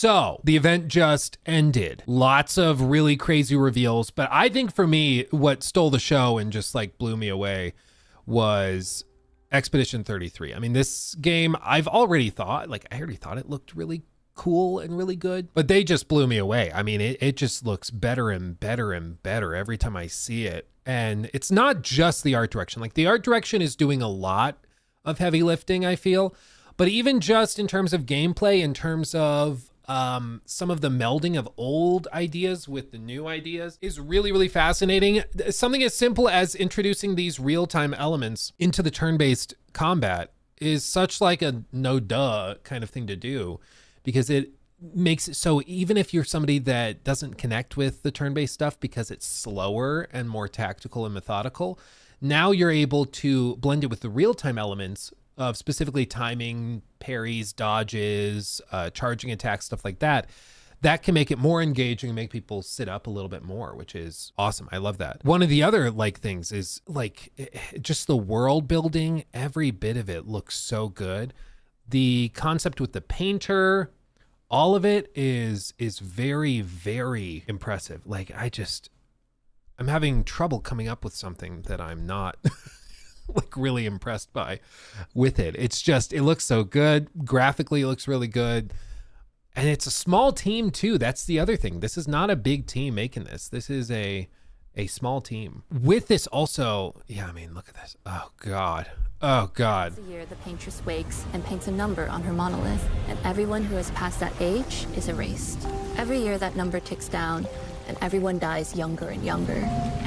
So the event just ended. Lots of really crazy reveals, but I think for me, what stole the show and just like blew me away was Expedition 33. I mean, this game, I already thought it looked really cool and really good, but they just blew me away. I mean, it just looks better and better and better every time I see it. And it's not just the art direction. Like the art direction is doing a lot of heavy lifting, I feel, but even just in terms of gameplay, in terms of some of the melding of old ideas with the new ideas is really, really fascinating. Something as simple as introducing these real-time elements into the turn-based combat is such like a no-duh kind of thing to do, because it makes it so even if you're somebody that doesn't connect with the turn-based stuff because it's slower and more tactical and methodical, now you're able to blend it with the real-time elements of specifically timing, parries, dodges, charging attacks, stuff like that. That can make it more engaging and make people sit up a little bit more, which is awesome. I love that. One of the other like things is like just the world building. Every bit of it looks so good. The concept with the painter, all of it is very, very impressive. Like I'm having trouble coming up with something that I'm not like really impressed by with it. It's just, it looks so good. Graphically, it looks really good. And it's a small team too. That's the other thing. This is not a big team making this. This is a small team. With this also, yeah, I mean, look at this. Oh God. Oh God. Once a year, the paintress wakes and paints a number on her monolith, and everyone who has passed that age is erased. Every year that number ticks down, and everyone dies younger and younger.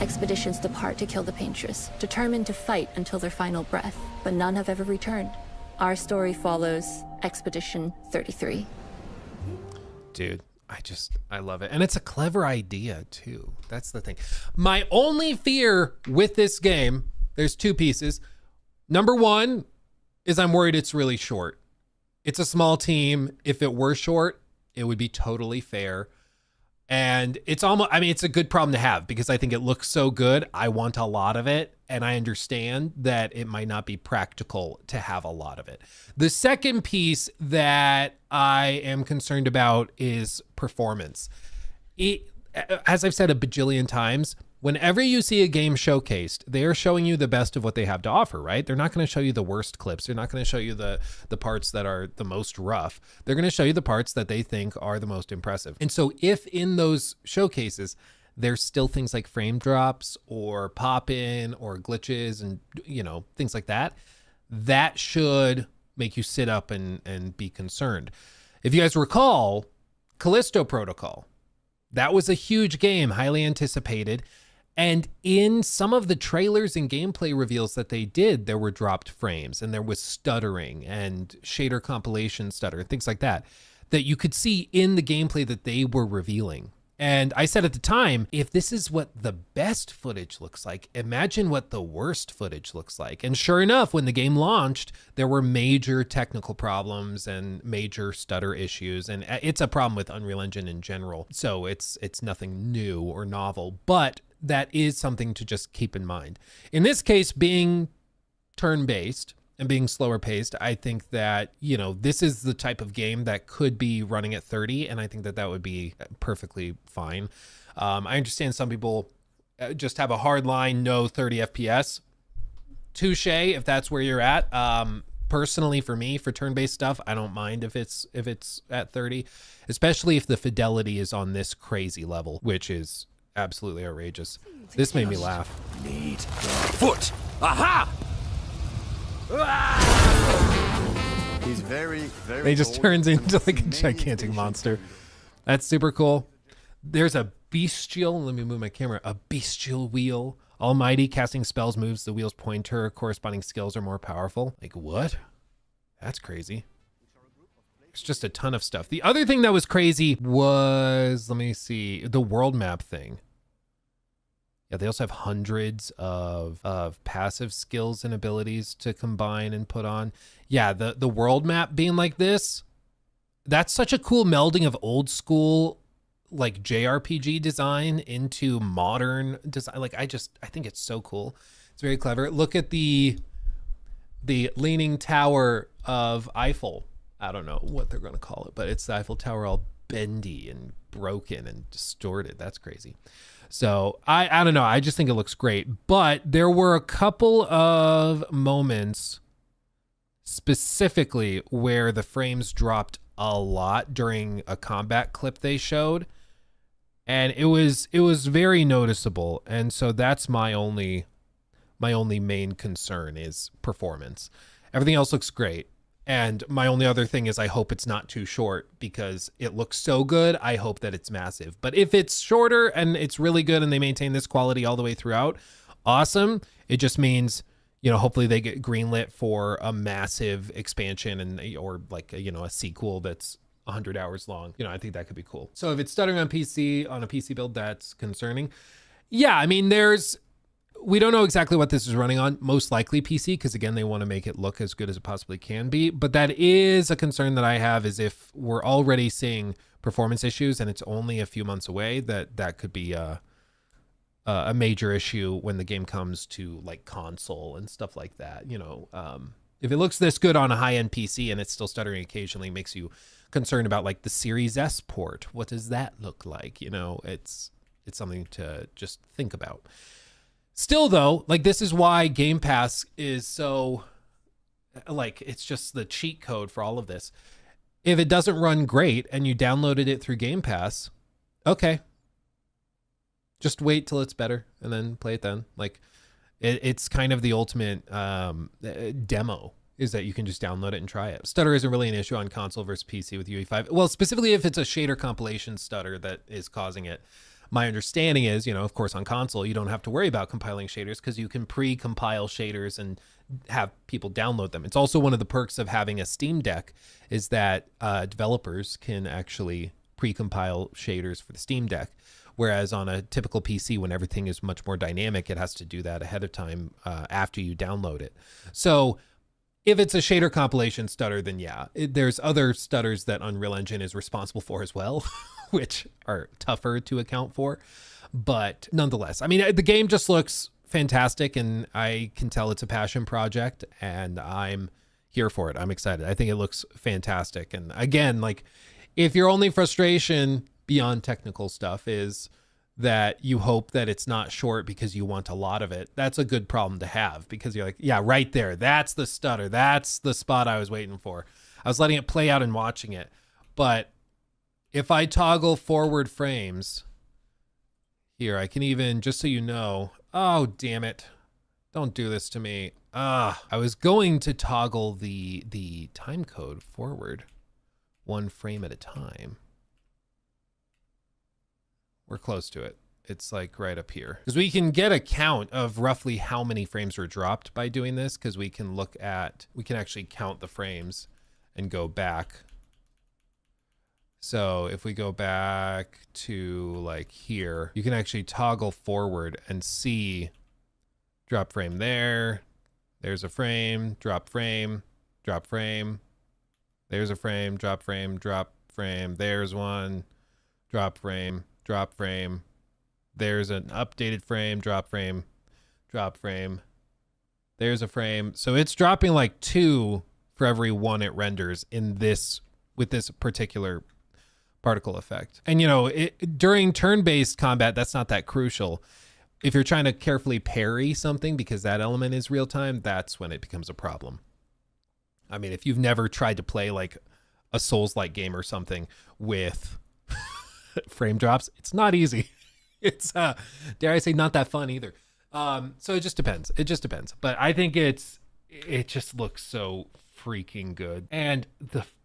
Expeditions depart to kill the paintress, determined to fight until their final breath, but none have ever returned. Our story follows Expedition 33. Dude, I love it. And it's a clever idea too. That's the thing. My only fear with this game, there's two pieces. Number one is I'm worried it's really short. It's a small team. If it were short, it would be totally fair. And it's almost, I mean, it's a good problem to have because I think it looks so good. I want a lot of it. And I understand that it might not be practical to have a lot of it. The second piece that I am concerned about is performance. As I've said a bajillion times, whenever you see a game showcased, they are showing you the best of what they have to offer, right? They're not going to show you the worst clips. They're not going to show you the parts that are the most rough. They're going to show you the parts that they think are the most impressive. And so if in those showcases, there's still things like frame drops or pop-in or glitches and, you know, things like that, that should make you sit up and be concerned. If you guys recall, Callisto Protocol, that was a huge game, highly anticipated. And in some of the trailers and gameplay reveals that they did, there were dropped frames and there was stuttering and shader compilation stutter, things like that, that you could see in the gameplay that they were revealing. And I said at the time, if this is what the best footage looks like, imagine what the worst footage looks like. And sure enough, when the game launched, there were major technical problems and major stutter issues. And it's a problem with Unreal Engine in general. So it's nothing new or novel, but that is something to just keep in mind. In this case, being turn-based and being slower paced, I think that, you know, this is the type of game that could be running at 30, and I think that that would be perfectly fine. I understand some people just have a hard line, no 30 FPS. Touche, if that's where you're at. Personally, for me, for turn-based stuff, I don't mind if it's at 30, especially if the fidelity is on this crazy level, which is absolutely outrageous. This made me laugh. Need foot. Aha! He's very He just turns into like a gigantic monster. That's super cool. There's a bestial, let me move my camera, a bestial wheel. Almighty, casting spells moves the wheel's pointer. Corresponding skills are more powerful. Like what? That's crazy. It's just a ton of stuff. The other thing that was crazy was, let me see, the world map thing. Yeah, they also have hundreds of passive skills and abilities to combine and put on. Yeah, the world map being like this, that's such a cool melding of old school like JRPG design into modern design. Like I think it's so cool. It's very clever. Look at the Leaning Tower of Eiffel. I don't know what they're going to call it, but it's the Eiffel Tower all bendy and broken and distorted. That's crazy. So I don't know. I just think it looks great. But there were a couple of moments specifically where the frames dropped a lot during a combat clip they showed. And it was very noticeable. And so that's my only main concern is performance. Everything else looks great. And my only other thing is I hope it's not too short because it looks so good. I hope that it's massive. But if it's shorter and it's really good and they maintain this quality all the way throughout, awesome. It just means, you know, hopefully they get greenlit for a massive expansion and or like, you know, a sequel that's 100 hours long. You know, I think that could be cool. So if it's stuttering on PC, on a PC build, that's concerning. Yeah, I mean, we don't know exactly what this is running on, most likely PC, because again, they want to make it look as good as it possibly can be. But that is a concern that I have, is if we're already seeing performance issues and it's only a few months away, that could be a major issue when the game comes to like console and stuff like that. You know, if it looks this good on a high-end PC and it's still stuttering occasionally, makes you concerned about like the Series S port. What does that look like? You know, it's something to just think about. Still, though, like this is why Game Pass is so, like, it's just the cheat code for all of this. If it doesn't run great and you downloaded it through Game Pass, okay. Just wait till it's better and then play it then. Like, it's kind of the ultimate demo, is that you can just download it and try it. Stutter isn't really an issue on console versus PC with UE5. Well, specifically if it's a shader compilation stutter that is causing it. My understanding is, you know, of course, on console, you don't have to worry about compiling shaders because you can pre-compile shaders and have people download them. It's also one of the perks of having a Steam Deck is that developers can actually pre-compile shaders for the Steam Deck. Whereas on a typical PC, when everything is much more dynamic, it has to do that ahead of time after you download it. So if it's a shader compilation stutter, then yeah, there's other stutters that Unreal Engine is responsible for as well, which are tougher to account for. But nonetheless, I mean, the game just looks fantastic and I can tell it's a passion project and I'm here for it. I'm excited. I think it looks fantastic. And again, like if your only frustration beyond technical stuff is that you hope that it's not short because you want a lot of it, that's a good problem to have because you're like, yeah, right there. That's the stutter. That's the spot I was waiting for. I was letting it play out and watching it. But if I toggle forward frames here, I can even, just so you know, oh, damn it. Don't do this to me. I was going to toggle the time code forward one frame at a time. We're close to it. It's like right up here. Because we can get a count of roughly how many frames were dropped by doing this, because we can actually count the frames and go back. So if we go back to like here, you can actually toggle forward and see drop frame there. There's a frame, drop frame, drop frame. There's a frame, drop frame, drop frame. There's one, drop frame, drop frame. There's an updated frame, drop frame, drop frame. There's a frame. So it's dropping like 2 for every 1 it renders in this, with this particular particle effect. And you know, during turn-based combat, that's not that crucial. If you're trying to carefully parry something because that element is real time, that's when it becomes a problem. I mean, if you've never tried to play like a Souls-like game or something with frame drops, it's not easy. It's dare I say, not that fun either. So it just depends. It just depends. But I think it just looks so freaking good. And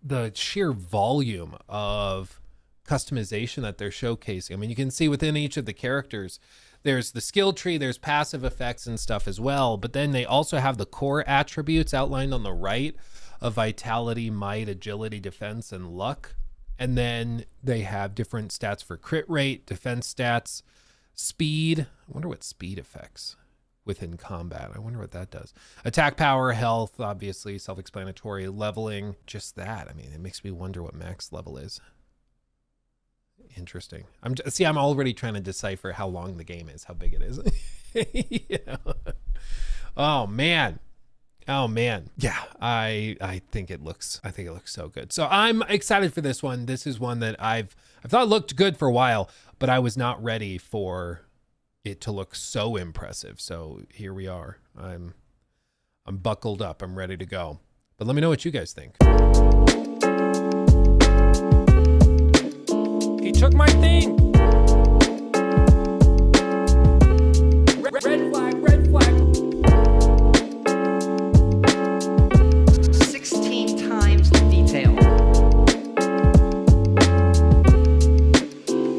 the sheer volume of customization that they're showcasing. I mean, you can see within each of the characters, there's the skill tree, there's passive effects and stuff as well. But then they also have the core attributes outlined on the right of vitality, might, agility, defense, and luck. And then they have different stats for crit rate, defense stats, speed. I wonder what speed affects within combat. I wonder what that does. Attack power, health, obviously, self-explanatory, leveling, just that. I mean, it makes me wonder what max level is. Interesting. I'm already trying to decipher how long the game is, how big it is. Yeah. Oh, man. Oh man. Yeah, I think it looks so good. So I'm excited for this one. This is one that I thought looked good for a while, but I was not ready for it to look so impressive. So here we are. I'm buckled up. I'm ready to go. But let me know what you guys think. He took my thing.